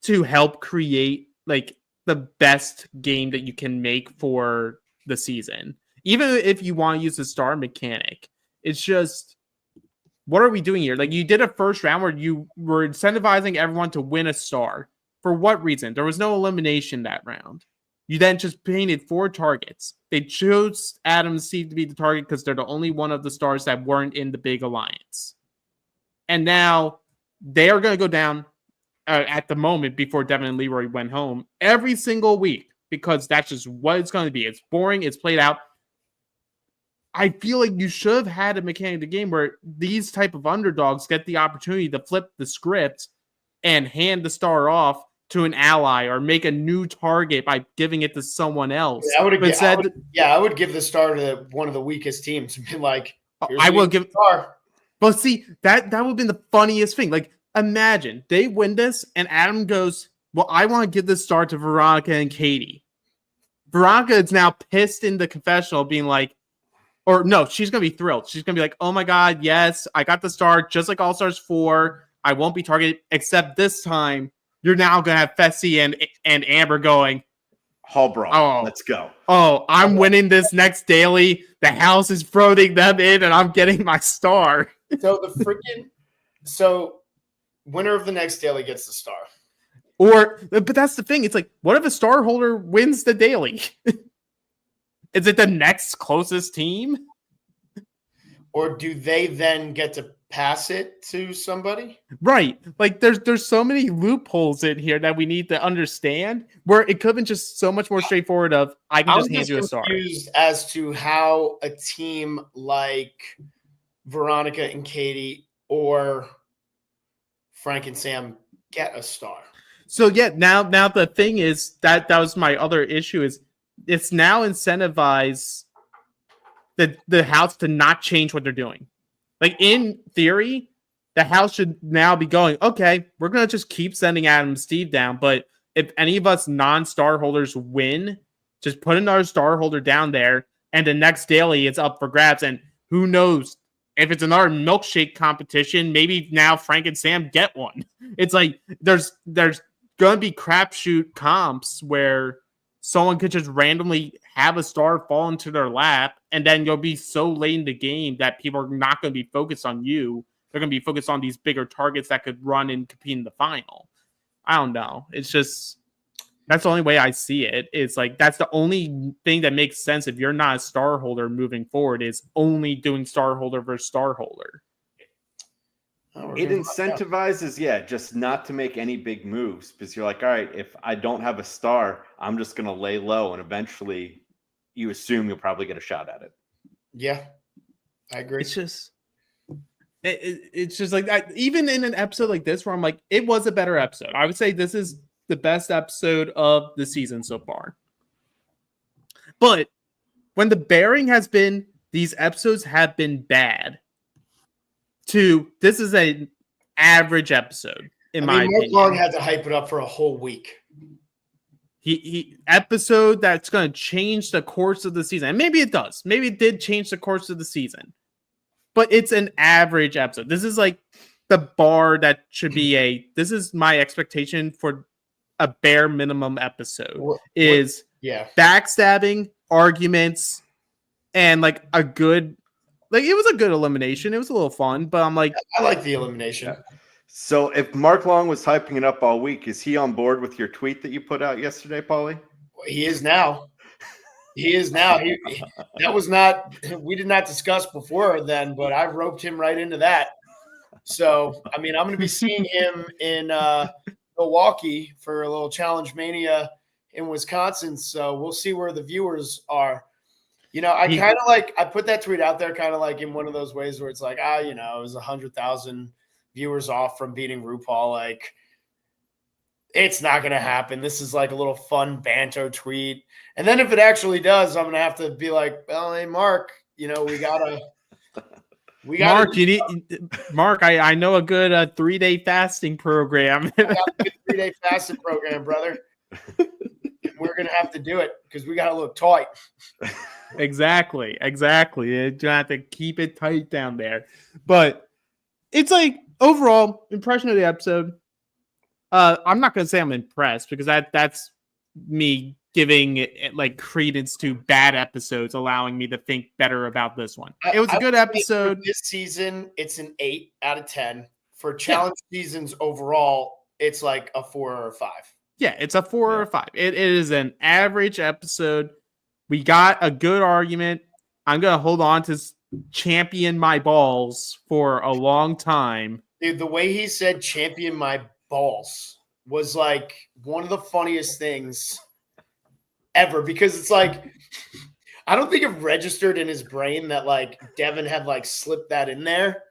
S2: to help create the best game that you can make for the season. Even if you want to use the star mechanic, it's just, what are we doing here? You did a first round where you were incentivizing everyone to win a star. For what reason? There was no elimination that round. You then just painted 4 targets. They chose Adam and Steve to be the target because they're the only one of the stars that weren't in the big alliance. And now they are going to go down at the moment before Devin and Leroy went home every single week, because that's just what it's going to be. It's boring. It's played out. I feel like you should have had a mechanic of the game where these type of underdogs get the opportunity to flip the script and hand the star off to an ally or make a new target by giving it to someone else.
S3: I would give the star to one of the weakest teams and be like,
S2: I will give star. But see, that would have been the funniest thing. Imagine they win this and Adam goes, well, I want to give this star to Veronica and Katie. Veronica is now pissed in the confessional being like, or no, she's going to be thrilled. She's going to be like, oh my God, yes, I got the star just like All Stars 4. I won't be targeted, except this time you're now going to have Fessy and Amber going,
S1: Hall Brawl, let's go.
S2: Oh, I'm winning this next daily. The house is throwing them in and I'm getting my star.
S3: So winner of the next daily gets the star.
S2: But that's the thing. It's what if a star holder wins the daily? Is it the next closest team?
S3: Or do they then get to pass it to somebody?
S2: Right. There's so many loopholes in here that we need to understand, where it could have been just so much more straightforward of, I can just hand you a star.
S3: I'm confused as to how a team like Veronica and Katie or Frank and Sam get a star.
S2: So yeah, now the thing is that was my other issue, is it's now incentivize the house to not change what they're doing. In theory, the house should now be going, okay, we're going to just keep sending Adam and Steve down, but if any of us non-star holders win, just put another star holder down there, and the next daily it's up for grabs. And who knows, if it's another milkshake competition, maybe now Frank and Sam get one. It's there's going to be crapshoot comps where someone could just randomly have a star fall into their lap, and then you'll be so late in the game that people are not going to be focused on you. They're going to be focused on these bigger targets that could run and compete in the final. I don't know. It's just, that's the only way I see it. It's that's the only thing that makes sense if you're not a star holder moving forward, is only doing star holder versus star holder.
S1: It incentivizes, just not to make any big moves, because you're like, all right, if I don't have a star, I'm just going to lay low, and eventually you assume you'll probably get a shot at it.
S3: Yeah, I agree.
S2: It's just, it's just even in an episode like this where I'm like, it was a better episode. I would say this is the best episode of the season so far. But when the bearing has been, these episodes have been bad, this is an average episode, in my opinion.
S3: Mark Long had to hype it up for a whole week.
S2: He episode that's going to change the course of the season. And maybe it does. Maybe it did change the course of the season. But it's an average episode. This is the bar that should be this is my expectation for a bare minimum episode. Backstabbing, arguments, and a good Like, it was a good elimination. It was a little fun, but I'm like,
S3: I like the elimination.
S1: Yeah. So if Mark Long was hyping it up all week, is he on board with your tweet that you put out yesterday, Paulie?
S3: He is now. He is now. That was not, we did not discuss before then, but I roped him right into that. So, I mean, I'm going to be seeing him in Milwaukee for a little Challenge Mania in Wisconsin. So we'll see where the viewers are. You know, I kind of like, I put that tweet out there kind of like in one of those ways where it's like, you know, it was 100,000 viewers off from beating RuPaul. Like, it's not going to happen. This is like a little fun banter tweet. And then if it actually does, I'm going to have to be like, well, hey, Mark, you know, we got to.
S2: Mark, Mark, I know a good 3-day fasting program.
S3: I got a good 3-day fasting program, brother. We're going to have to do it because we got to look tight.
S2: Exactly. You have to keep it tight down there. But it's like, overall impression of the episode. I'm not going to say I'm impressed because that's me giving like credence to bad episodes, allowing me to think better about this one. It was a good episode.
S3: For this season, it's an 8 out of 10. For challenge seasons overall, it's like a 4 or a 5.
S2: Yeah, it's a 4 or a 5. It is an average episode. We got a good argument. I'm going to hold on to champion my balls for a long time.
S3: Dude, the way he said champion my balls was like one of the funniest things ever, because it's like, I don't think it registered in his brain that like Devin had like slipped that in there.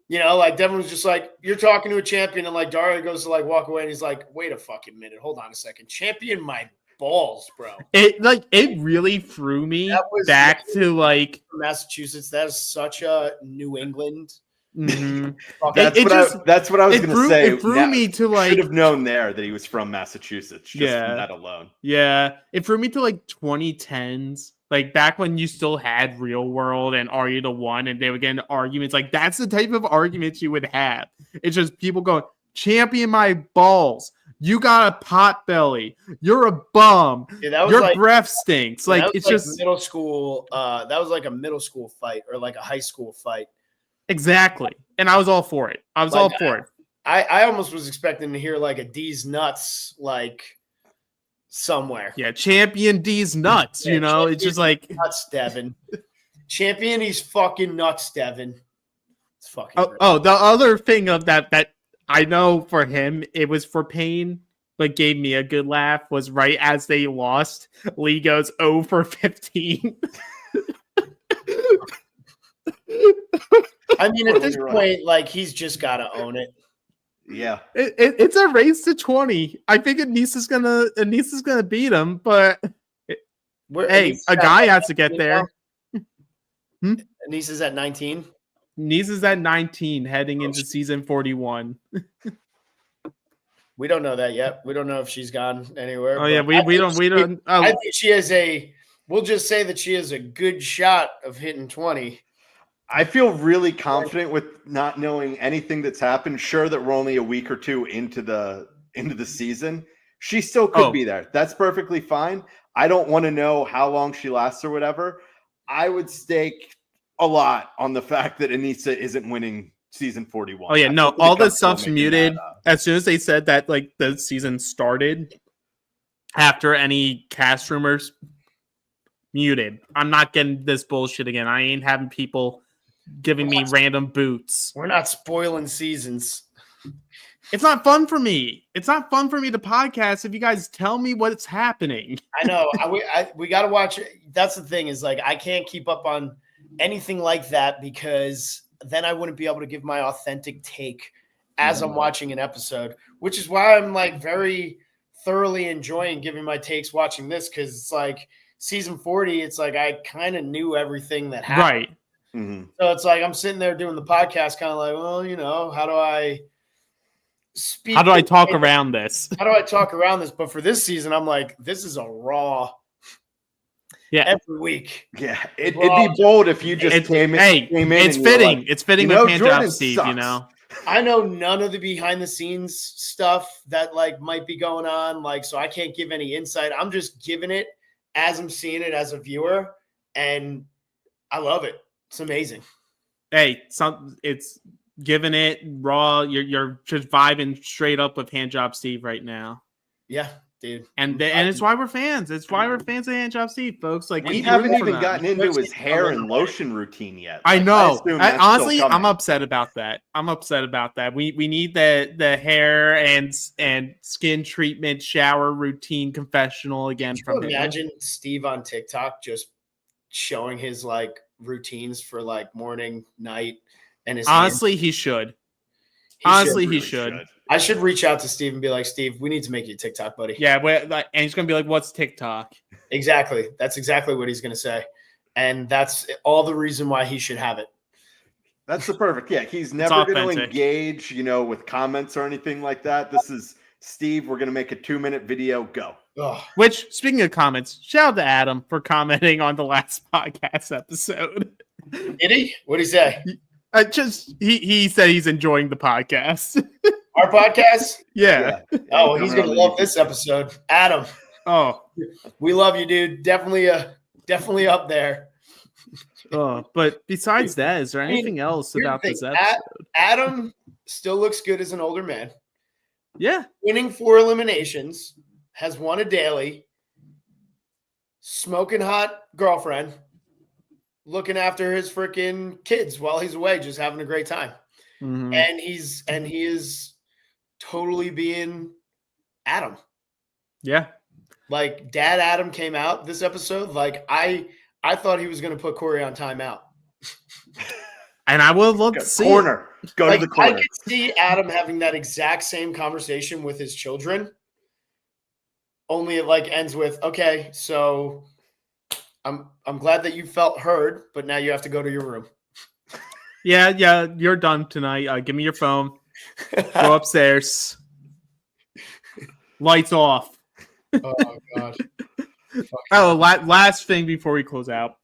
S3: You know, like Devin was just like, you're talking to a champion, and like Daria goes to like walk away and he's like, wait a fucking minute, hold on a second. Champion my balls, bro.
S2: It really threw me back to like
S3: Massachusetts. That is such a New England.
S2: Mm-hmm.
S1: That's what I was going to say.
S2: It threw me to like,
S1: should have known there that he was from Massachusetts just from that alone.
S2: Yeah, it threw me to like 2010s, like back when you still had Real World and Are You the One, and they would get into arguments. Like that's the type of arguments you would have. It's just people going, champion my balls. You got a pot belly. You're a bum. Yeah, your like, breath stinks. Like it's like just
S3: middle school. That was like a middle school fight or like a high school fight.
S2: Exactly. And I was all for it. I
S3: almost was expecting to hear like a D's nuts, like somewhere.
S2: Yeah, champion D's nuts, you know? It's just like
S3: nuts, Devin. Champion, he's fucking nuts, Devin. It's fucking
S2: the other thing of that I know for him, it was for pain, but gave me a good laugh, was right as they lost, Lee goes 0 for 15.
S3: I mean, at this point, like he's just got to own it.
S1: Yeah,
S2: it's a race to 20. I think Anissa's gonna beat him, but hey, a guy has to get there.
S3: Anissa's at 19.
S2: Anissa's at 19, heading into season 41.
S3: We don't know that yet. We don't know if she's gone anywhere.
S2: Oh yeah, we don't.
S3: I think she has a. We'll just say that she has a good shot of hitting 20.
S1: I feel really confident with not knowing anything that's happened. Sure that we're only a week or two into the season. She still could be there. That's perfectly fine. I don't want to know how long she lasts or whatever. I would stake a lot on the fact that Anissa isn't winning season 41.
S2: Oh yeah, no, all this stuff's muted. As soon as they said that like the season started, after any cast rumors, muted. I'm not getting this bullshit again. I ain't having people giving me random boots.
S3: We're not spoiling seasons.
S2: It's not fun for me. It's not fun for me to podcast if you guys tell me what's happening.
S3: I know. We got to watch it. That's the thing is like I can't keep up on anything like that because then I wouldn't be able to give my authentic take as I'm watching an episode, which is why I'm like very thoroughly enjoying giving my takes watching this because it's like season 40. It's like I kind of knew everything that happened.
S2: Right.
S1: Mm-hmm.
S3: So it's like I'm sitting there doing the podcast kind of like, well, you know, how do I speak?
S2: How do I talk around this?
S3: How do I talk around this? But for this season, I'm like, this is a raw every week.
S1: Yeah. It'd be bold if you just came in.
S2: It's fitting. Like, it's fitting with Handjob Steve,
S1: sucks.
S2: You know.
S3: I know none of the behind the scenes stuff that like might be going on. Like, so I can't give any insight. I'm just giving it as I'm seeing it as a viewer. And I love it. It's amazing.
S2: Hey, it's giving it raw. You're just vibing straight up with Handjob Steve right now.
S3: Yeah, dude.
S2: And it's why we're fans. It's why we're fans of Handjob Steve, folks. Like
S1: we haven't even gotten into his hair and lotion routine yet.
S2: I know. Honestly, I'm upset about that. We need the hair and skin treatment, shower routine, confessional again from him.
S3: Imagine Steve on TikTok just showing his like routines for like morning, night, and his
S2: honestly, he should. He should.
S3: I should reach out to Steve and be like, Steve, we need to make you a TikTok, buddy.
S2: Yeah, and he's gonna be like, "What's TikTok?"
S3: Exactly. That's exactly what he's gonna say, and that's all the reason why he should have it.
S1: That's the perfect. Yeah, he's never going to engage, with comments or anything like that. This is Steve. We're gonna make a 2-minute video. Go.
S3: Ugh.
S2: Which, speaking of comments, shout out to Adam for commenting on the last podcast episode.
S3: Did he? What did he say?
S2: He said he's enjoying the podcast.
S3: Our podcast?
S2: Yeah.
S3: Oh, he's gonna love this episode. Adam.
S2: Oh,
S3: we love you, dude. Definitely up there.
S2: Oh, but besides that, is there anything else about this episode?
S3: Adam still looks good as an older man.
S2: Yeah.
S3: Winning 4 eliminations, has won a daily, smoking hot girlfriend, looking after his freaking kids while he's away, just having a great time.
S2: Mm-hmm.
S3: And he is totally being Adam.
S2: Yeah.
S3: Like Dad Adam came out this episode. Like I thought he was going to put Corey on timeout.
S2: And I would love to see
S1: corner. Go to the corner.
S3: I could see Adam having that exact same conversation with his children. Only it like ends with, okay, so I'm glad that you felt heard, but now you have to go to your room.
S2: Yeah, you're done tonight. Give me your phone. Go upstairs. Lights off.
S3: Oh gosh.
S2: Oh, last thing before we close out.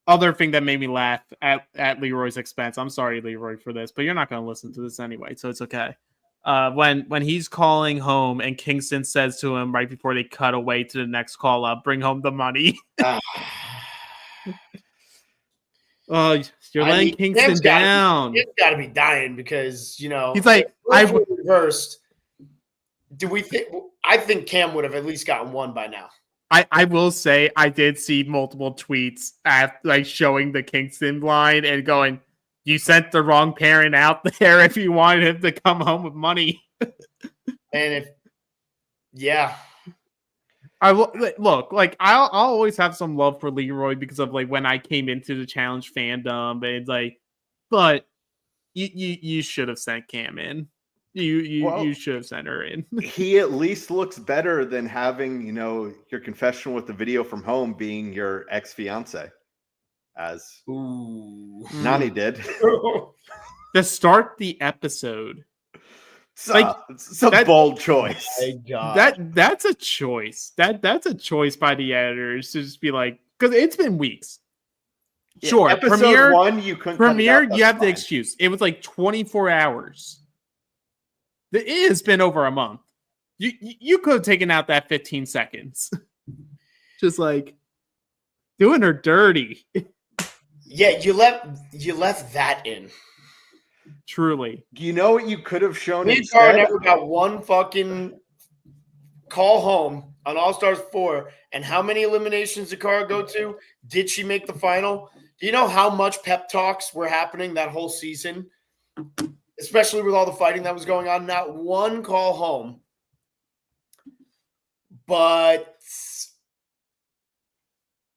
S2: Other thing that made me laugh at Leroy's expense. I'm sorry, Leroy, for this, but you're not going to listen to this anyway, so it's okay. When he's calling home and Kingston says to him right before they cut away to the next call up, "Bring home the money." You're letting Kingston down.
S3: He's got to be dying because
S2: he's like,
S3: "I reversed." Do we think? I think Cam would have at least gotten one by now.
S2: I will say I did see multiple tweets at showing the Kingston line and going, "You sent the wrong parent out there if you wanted him to come home with money."
S3: And
S2: I will look I'll always have some love for Leroy because of when I came into the challenge fandom, and but you should have sent Cam in. You should have sent her in.
S1: He at least looks better than having your confessional with the video from home being your ex-fiance. As Nani did
S2: to start the episode.
S1: It's a bold choice.
S3: My God.
S2: That's a choice. That's a choice by the editors to just be because it's been weeks.
S1: Yeah,
S2: sure,
S1: episode 1 you couldn't.
S2: Premiere, you have the excuse. It was 24 hours. It has been over a month. You could have taken out that 15 seconds. Just doing her dirty.
S3: Yeah, you left that in.
S2: Truly.
S1: You know what you could have shown
S3: instead? Car never got one fucking call home on All Stars 4. And how many eliminations did Cara go to? Did she make the final? Do you know how much pep talks were happening that whole season? Especially with all the fighting that was going on. Not one call home. But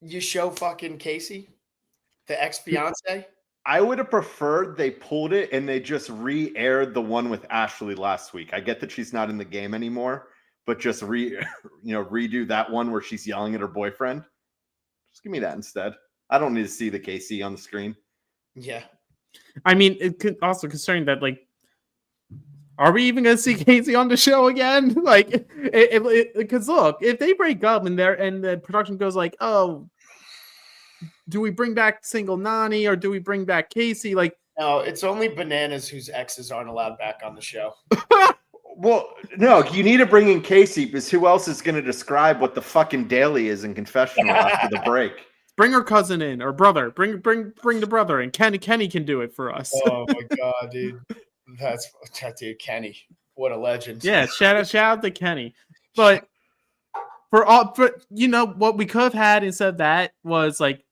S3: you show fucking Casey, the ex-fiance.
S1: I would have preferred they pulled it and they just re-aired the one with Ashley last week. I get that she's not in the game anymore, but just redo that one where she's yelling at her boyfriend. Just give me that instead. I don't need to see the Casey on the screen.
S3: Yeah.
S2: I mean, it could also concerning that are we even going to see Casey on the show again? Because look, if they break up and the production goes oh, do we bring back single Nani or do we bring back Casey?
S3: No, it's only bananas whose exes aren't allowed back on the show.
S1: Well, no, you need to bring in Casey because who else is going to describe what the fucking daily is in confessional after the break?
S2: bring her cousin in or brother. Bring the brother in. Kenny can do it for us.
S3: Oh my god, dude. That's dude, Kenny. What a legend.
S2: Yeah, shout out to Kenny. But but you know what we could have had instead of that was like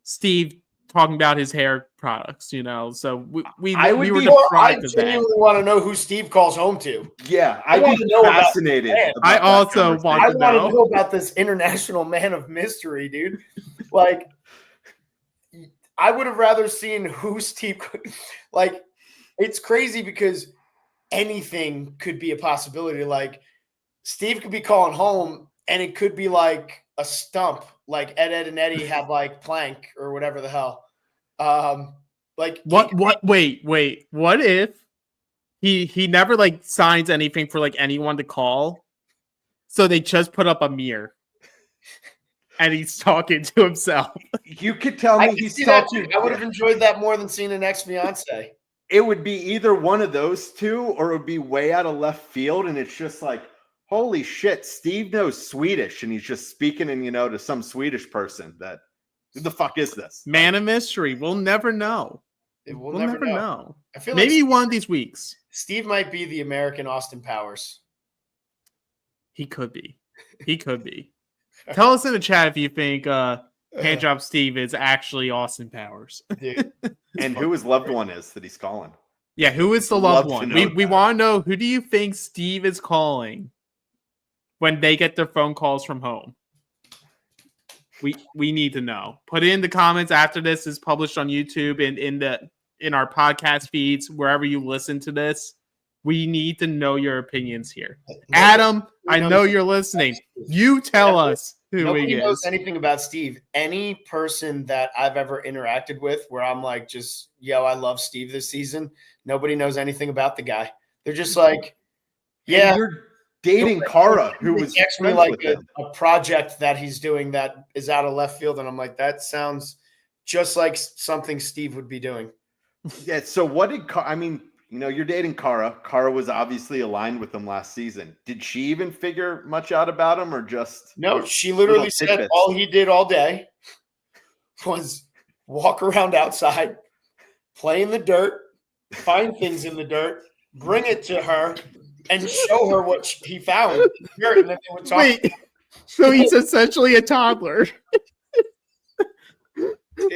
S2: Steve talking about his hair products, you know. So we were deprived of that. I
S3: genuinely want to know who Steve calls home to.
S1: Yeah, I'd be fascinated.
S2: I also want to
S3: know about this international man of mystery, dude. Like, I would have rather seen who Steve. Like, it's crazy because anything could be a possibility. Like, Steve could be calling home, and it could be like a stump. Like Ed and Eddie have like plank or whatever the hell. Like
S2: what? Wait. What if he never like signs anything for like anyone to call? So they just put up a mirror, and he's talking to himself.
S1: You could tell me he's talking.
S3: I would have enjoyed that more than seeing an ex-fiance.
S1: It would be either one of those two, or it would be way out of left field, and it's just like, holy shit, Steve knows Swedish, and he's just speaking in, to some Swedish person. That who the fuck is this?
S2: Man of mystery. We'll never know.
S3: We'll never know.
S2: I feel maybe like one of these weeks.
S3: Steve might be the American Austin Powers.
S2: He could be. Tell us in the chat if you think Handjob Steve is actually Austin Powers.
S1: And who his loved one is that he's calling.
S2: Yeah, who is the loved one? We want to know, who do you think Steve is calling when they get their phone calls from home? We need to know. Put it in the comments after this is published on YouTube and in our podcast feeds, wherever you listen to this. We need to know your opinions here. Adam, I know you're listening. You tell us who he is.
S3: Nobody knows anything about Steve. Any person that I've ever interacted with where I'm like, just, I love Steve this season. Nobody knows anything about the guy. They're just like, yeah.
S1: And you're dating Cara, who was
S3: me like a project that he's doing that is out of left field. And I'm like, that sounds just like something Steve would be doing.
S1: Yeah. So what did you're dating Cara. Cara was obviously aligned with him last season. Did she even figure much out about him, or just
S3: no? She literally said all he did all day was walk around outside, play in the dirt, find things in the dirt, bring it to her, and show her what he found in the dirt. And then they would talk.
S2: Wait, so he's essentially a toddler.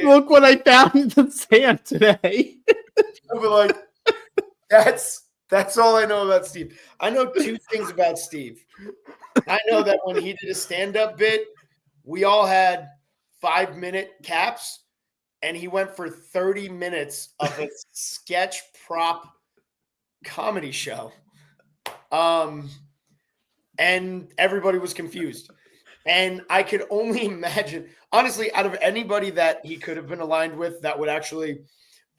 S2: Look what I found in the sand today.
S3: But like, that's all I know about Steve. I know two things about Steve. I know that when he did a stand-up bit, we all had 5-minute caps, and he went for 30 minutes of a sketch prop comedy show. And everybody was confused. And I could only imagine, honestly, out of anybody that he could have been aligned with that would actually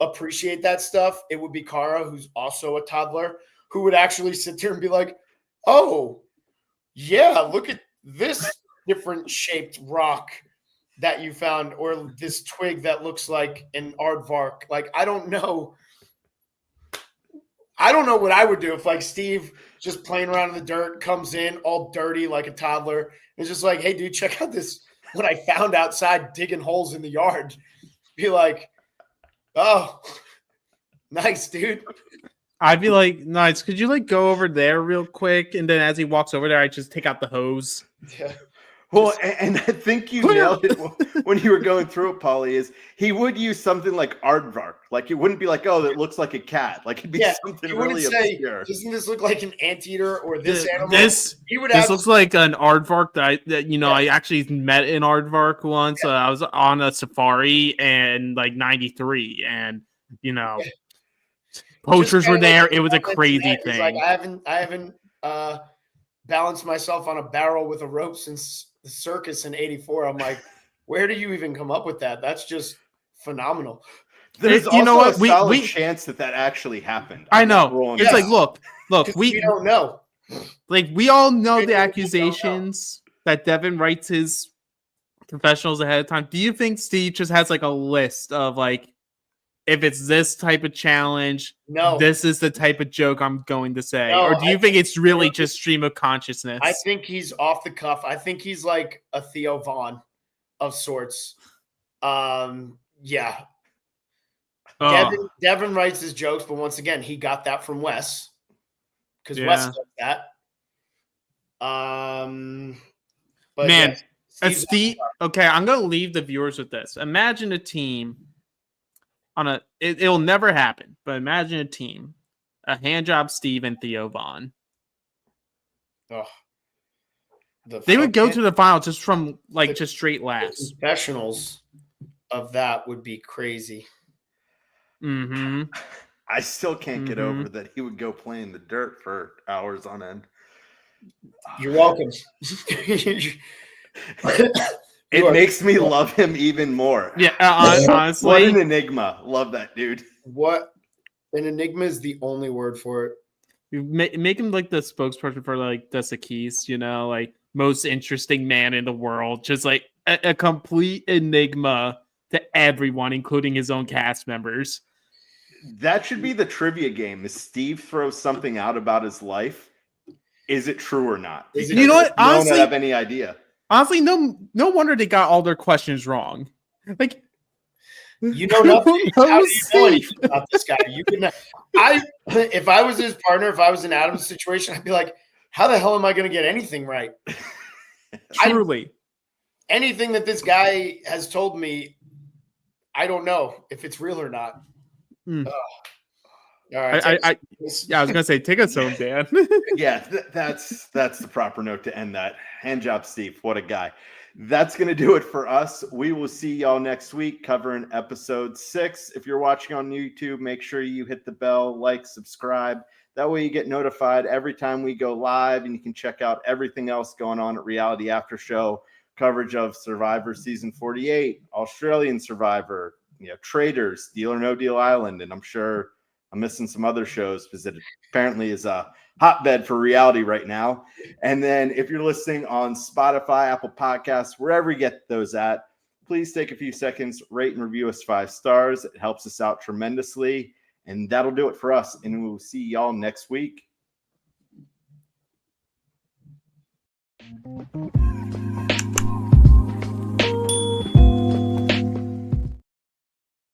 S3: appreciate that stuff, it would be Cara, who's also a toddler, who would actually sit there and be like, oh, yeah, look at this different shaped rock that you found, or this twig that looks like an aardvark. Like, I don't know what I would do if, like, Steve just playing around in the dirt comes in all dirty like a toddler. It's just like, hey, dude, check out this, what I found outside digging holes in the yard. Be like, oh, nice, dude.
S2: I'd be like, nice. Could you like go over there real quick? And then as he walks over there, I just take out the hose.
S3: Yeah.
S1: Well, and I think you nailed it when you were going through it, Paulie, is he would use something like aardvark. Like, it wouldn't be like, oh, that looks like a cat. Like, it'd be something really obscure.
S3: Doesn't this look like an anteater or this animal?
S2: This looks like an aardvark I actually met an aardvark once. I was on a safari in like 93, and poachers were there. It was a crazy thing.
S3: Like, I haven't balanced myself on a barrel with a rope since the circus in 84. I'm like, where do you even come up with that? That's just phenomenal.
S1: There's also a solid chance that actually happened.
S2: I know. It's like, look,
S3: we don't know.
S2: Like, we all know the accusations that Devin writes his professionals ahead of time. Do you think Steve just has like a list of like, if it's this type of challenge, this is the type of joke I'm going to say? Or do you think it's really just stream of consciousness?
S3: I think he's off the cuff. I think he's like a Theo Vaughn. of sorts. Yeah. Devin writes his jokes, but once again, he got that from Wes because Wes does that. But
S2: man, Steve. Okay, I'm gonna leave the viewers with this. Imagine a team on it'll never happen, but imagine a team, a Handjob Steve and Theo Vaughn.
S3: Oh,
S2: they would go to the final just from just straight laughs.
S3: Professionals of that would be crazy.
S2: Mm-hmm.
S1: I still can't get over that he would go play in the dirt for hours on end.
S3: You're welcome.
S1: It makes me love him even more.
S2: Yeah, honestly.
S1: What an enigma. Love that dude.
S3: What an enigma is the only word for it.
S2: You make him like the spokesperson for like the Sakis, like most interesting man in the world. Just like a complete enigma to everyone, including his own cast members.
S1: That should be the trivia game. If Steve throws something out about his life, is it true or not?
S2: Because you know what? Honestly,
S1: I don't have any idea.
S2: Honestly, no wonder they got all their questions wrong. Like,
S3: you know nothing. How do you know anything about this guy? You can. If I was his partner, if I was in Adam's situation, I'd be like, "How the hell am I going to get anything right?"
S2: Truly,
S3: anything that this guy has told me, I don't know if it's real or not. All right.
S2: I was gonna say, take us home, Dan.
S1: Yeah, that's the proper note to end that. Handjob Steve, what a guy. That's gonna do it for us. We will see y'all next week covering episode 6. If you're watching on YouTube, make sure you hit the bell, like, subscribe. That way you get notified every time we go live, and you can check out everything else going on at Reality After Show, coverage of Survivor Season 48, Australian Survivor, Traders, Deal or No Deal Island, and I'm sure I'm missing some other shows because it apparently is a hotbed for reality right now. And then if you're listening on Spotify, Apple Podcasts, wherever you get those at, please take a few seconds, rate and review us 5 stars. It helps us out tremendously. And that'll do it for us. And we'll see y'all next week.